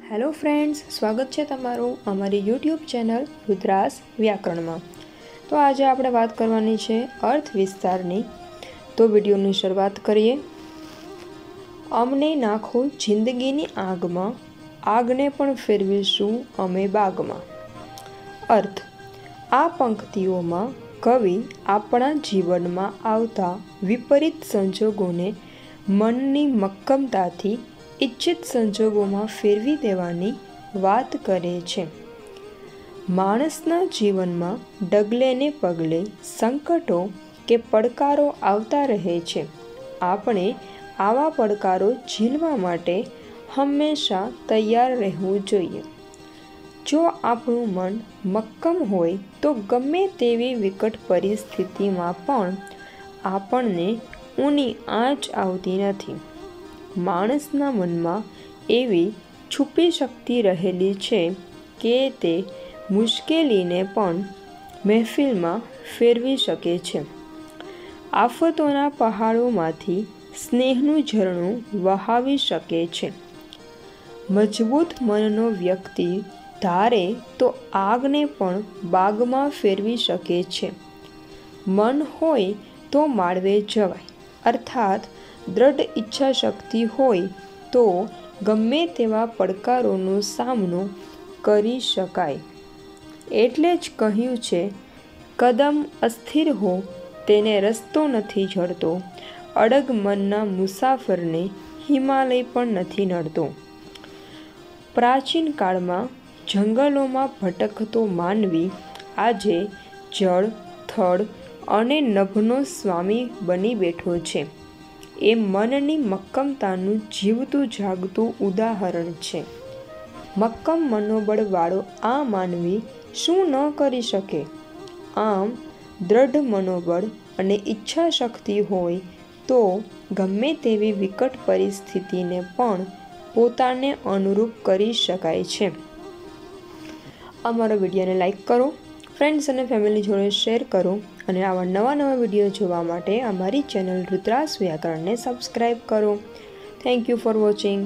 Hello friends, स्वागत है तमारू अमारी यूट्यूब चैनल रुद्रास व्याकरण में। तो आज આપણે વાત કરવાની છે अर्थ વિસ્તારની। तो વિડિયોની શરૂઆત કરીએ। અમને નાખો જિંદગીની આગમાં, આગને પણ ફેરવીશું અમે બાગમાં। अर्थ આ પંક્તિઓમાં કવિ આપણા જીવનમાં આવતા વિપરીત સંજોગોને મનની મક્કમતાથી इच्छित संजोगों में फेरवी देवानी बात करे छे। माणसना जीवन में डगले ने पगले संकटों के पड़कारों आवता रहे छे। आपणे आवा पड़कारों झीलवा माटे हमेशा तैयार रहवुं जोईए। जो आपणुं मन मक्कम होय तो गमे तेवी विकट परिस्थिति में पण आपणने ऊनी आँच आवती नथी। माणसना मन में एवी छुपी शक्ति रहेली छे के ते मुश्केली ने पण महफिल में फेरवी शके छे। आफतोना पहाड़ों मांथी स्नेहनु झरणुं वहावी शके छे। मजबूत मननो व्यक्ति धारे तो आगने पण बागमां फेरवी शके छे। मन होय तो माळवे जवाय, अर्थात दृढ़ इच्छा शक्ति होय तो गमे तेवा પડકારોનો सामनो करी शकाय। एटले ज कह्युं छे, कदम अस्थिर हो तेने रस्तो नथी जड़तो, अड़ग मनना मुसाफरने हिमालय पण नथी नड़तो। प्राचीन काल में जंगलों में भटकतो मानवी आजे जल, थड़ अने नभनो स्वामी बनी बैठो छे। ए मननी मक्कमतानु जीवतु जागतु उदाहरण छे। मक्कम मनोबळ वाळो आ मानवी शुं न करी शके। आम दृढ़ मनोबळ अने इच्छा शक्ति होय तो गमे तेवी विकट परिस्थितिने पण पोताने अनुरूप करी शकाय छे। अमारो विडियोने लाइक करो, फ्रेंड्स अने फैमिली जोड़े शेर करो અને આવા નવા વિડીયો જોવા માટે અમારી ચેનલ રુદ્રાસ વ્યાકરણને સબસ્ક્રાઈબ કરો। Thank you for watching.